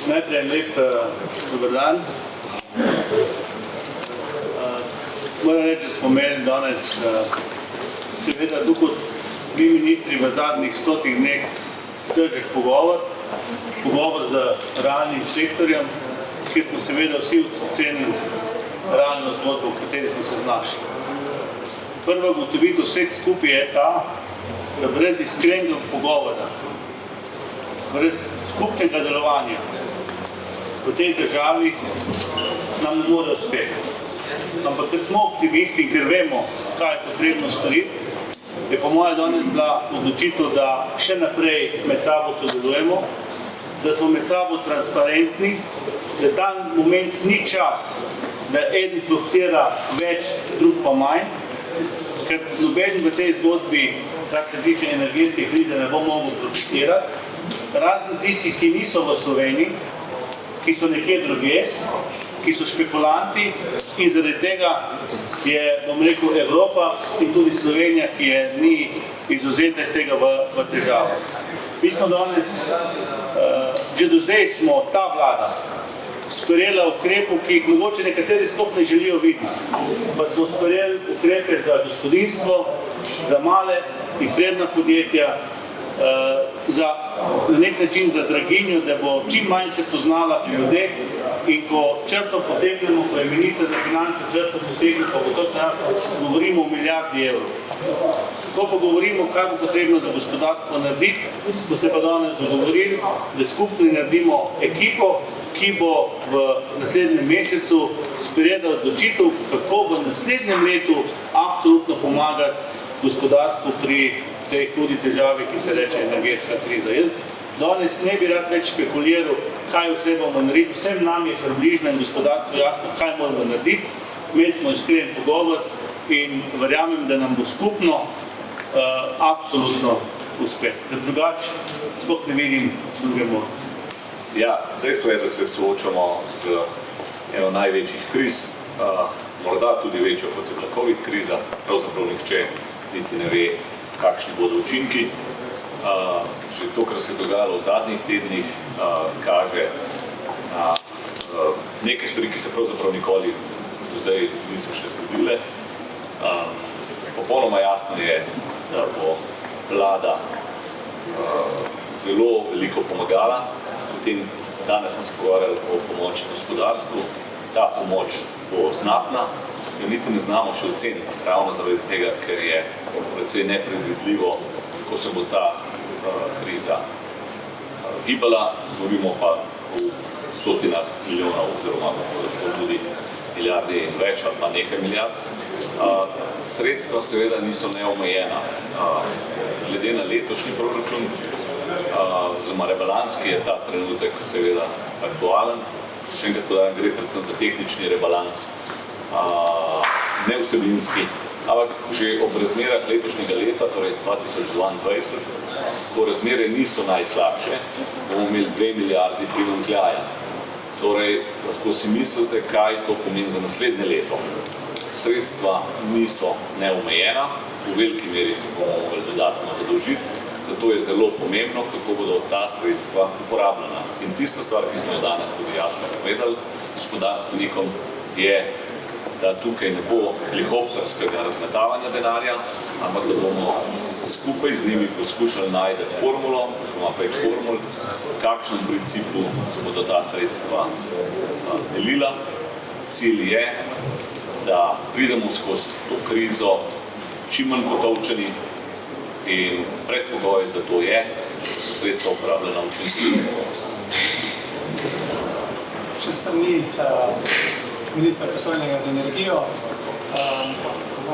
Najprej lep dober dan. Moram reči, da smo imeli danes seveda tu kot mi ministri v zadnjih 100 dneh težek pogovor z realnim sektorjem, kjer smo seveda vsi ocenili realno zgodbo, v kateri smo se znašli. Prva ugotovitev vseh skupaj je ta, da brez iskrenega pogovora, brez skupnega delovanja v tej državi nam ne more uspeti. Ampak ker smo optimisti in ker vemo, kaj je potrebno storiti, je po moje danes bila odločitev, da še naprej med sabo sodelujemo, da smo med sabo transparentni, da ta moment ni čas, da eden profitira več, drug pa manj, ker noben v tej zgodbi, kar se tiče energetske krize, ne bo mogel profitirati, razen tistih, ki niso v Sloveniji, ki so nekje drugje, ki so špekulanti in zaradi tega je, bom rekel, Evropa in tudi Slovenija, ki je ni izvzeta iz tega v težavo. Mi smo danes, že do zdaj smo ta vlada sprejela ukrepov, ki jih mogoče nekateri sploh ne želijo videti. Pa smo sprejeli ukrepe za gospodinjstvo, za male in srednja podjetja, na nek način za draginjo, da bo čim manj se poznala pri ljudeh in ko črto potegnemo, ko je minister za finance črto potegnil, pa bo točno govorimo o milijardi evrov. Ko pa govorimo, kaj bo potrebno za gospodarstvo narediti, smo se pa danes dogovorili, da skupno naredimo ekipo, ki bo v naslednjem mesecu sprejela odločitev, kako v naslednjem letu absolutno pomagati gospodarstvu pri tej hudi težavi, ki se reče energetska kriza. Jaz danes ne bi rad več špekuliral, kaj vse bomo naredili. Vsem nam je približno in gospodarstvo jasno, kaj moramo narediti. Mi smo iskren pogovor in verjamem, da nam bo skupno absolutno uspeh. Ker drugače sploh ne vidim druge možnosti. Ja, dejstvo je, da se soočamo z eno največjih kriz, morda tudi večjo kot je bila COVID kriza, pravzaprav nihče niti ne ve, kakšni bodo učinki. Že to, kar se je dogajalo v zadnjih tednih, kaže na neke stvari, ki se pravzaprav nikoli do zdaj niso še zgodile. Popolnoma jasno je, da bo vlada zelo veliko pomagala. Potem danes smo se pogovarjali o pomoči gospodarstvu. Ta pomoč bo znatna, jo niti ne znamo še oceniti, ravno zaradi tega, ker je precej nepredvidljivo, kako se bo ta kriza gibala. Govorimo pa o stotinah milijonov, oziroma tudi milijarde in več, ali pa nekaj milijard. Sredstva seveda niso neomejena. Glede na letošnji proračun, oziroma rebalans, ki je ta trenutek seveda aktualen, še enkrat podajam, gre predvsem za tehnični rebalans, ne vsebinski, ampak že ob razmerah letošnjega leta, torej 2022, ko razmere niso najslabše, bomo imeli 2 milijardi primanjkljaja. Torej, lahko si mislite, kaj to pomeni za naslednje leto. Sredstva niso neomejena, v veliki meri se bomo mogli dodatno zadolžiti, zato je zelo pomembno, kako bodo ta sredstva uporabljena. In tista stvar, ki smo jo danes tudi jasno povedali gospodarstvenikom, je, da tukaj ne bo helikopterskega razmetavanja denarja, ampak da bomo skupaj z njimi poskušali najti formulo, oziroma več formul, v kakšnem principu se bodo ta sredstva delila. Cilj je, da pridemo skozi to krizo čim manj potovčeni, in predpogoj za to je, da so sredstva uporabljena učinkovito. Še strani ministra pristojnega za energijo.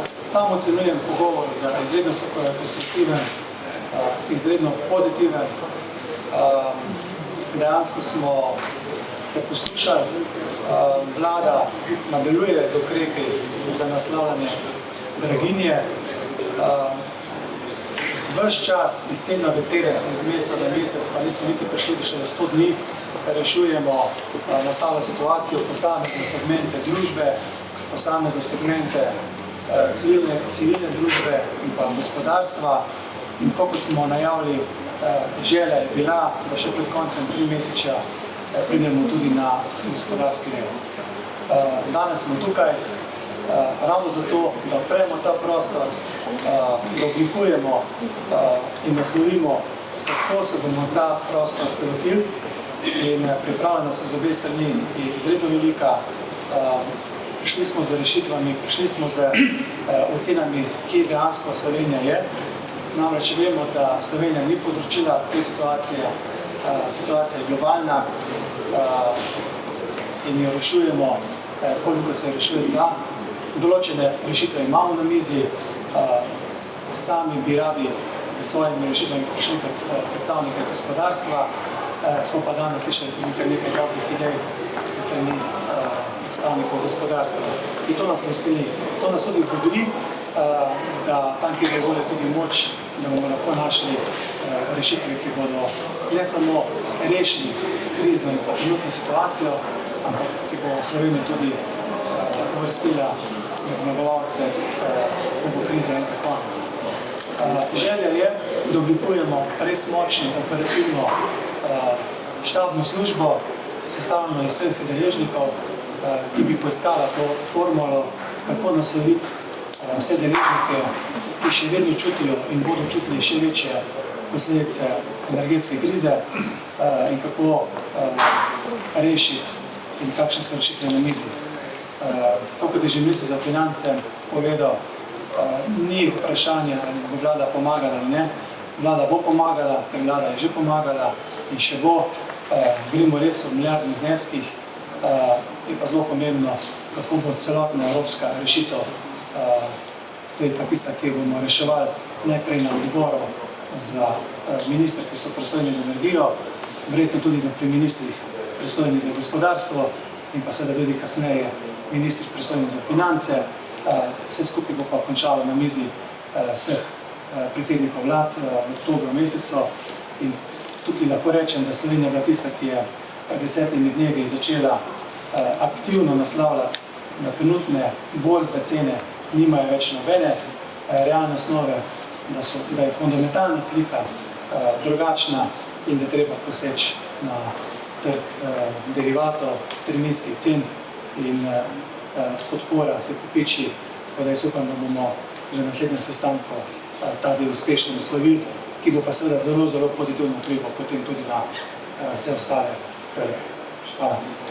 Sam ocenujem pogovor za izredno konstruktiven, izredno pozitiven. Dejansko smo se poslušali, vlada nadaljuje z ukrepi za naslavljanje draginje. Ves čas iz tedna v teden, iz meseca na mesec, pa nismo niti prišli še na 100 dni, rešujemo nastalo situacijo, posamezne segmente družbe, posamezne segmente civilne družbe in pa gospodarstva. In tako kot smo najavili, želja je bila, da še pred koncem 3 meseča pridemo tudi na gospodarski del. Danes smo tukaj ravno zato, da odpremo ta prostor, da oblikujemo in naslovimo, kako se bomo ta prostor lotili, in pripravljena so z obe strani je izredno velika. Prišli smo z rešitvami, prišli smo z ocenami, kje dejansko Slovenija je. Namreč vemo, da Slovenija ni povzročila te situacije, situacija je globalna in jo rešujemo, koliko se rešuje da. Določene rešitve imamo na mizi, sami bi radi z svojimi rešitvami prišli kot predstavnike gospodarstva, smo pa danes slišali tudi nekaj dobrih idej s strani predstavnikov gospodarstva. In to nas veseli. To nas tudi bodri, da tam, kjer je volja tudi moč, da bomo lahko našli rešitve, ki bodo ne samo rešili krizno in trenutno situacijo, ampak ki bo Slovenijo tudi uvrstila med zmagovalce, ko bo kriza enkrat konec. Želja je, da oblikujemo res močno, operativno štabno službo, sestavljeno iz vseh deležnikov, ki bi poiskala to formulo, kako nasloviti vse deležnike, ki še vedno čutijo in bodo čutili še večje posledice energetske krize, in kako rešiti in kakšne so rešitve na mizi. Kot je že minister za finance povedal, ni vprašanje, ali bo vlada pomagala ali ne. Vlada bo pomagala, ker vlada je že pomagala in še bo. Govorimo res o milijardnih zneskih, je pa zelo pomembno, kako bo celotna evropska rešitev, to je pa tista, ki jo bomo reševali najprej na odboru za ministre, ki so pristojni za energijo, verjetno tudi pri ministrih pristojni za gospodarstvo in pa seveda tudi kasneje ministri pristojni za finance. Vse skupaj bo pa končalo na mizi vseh predsednikov vlad v oktobru mesecu. In tukaj lahko rečem, da Slovenija je bila tista, ki je pred 10 dnevi začela aktivno naslavljati, da trenutne borzne cene nimajo več nobene realne osnove, da je fundamentalna slika drugačna in da je treba poseči na trg derivatov, terminskih cen in podpora se kopiči, tako da jaz upam, da bomo že na naslednjem sestanku ta del uspešno naslovili, ki bo pa seveda zelo, zelo pozitivno vplival potem tudi na vse ostale trge. Hvala.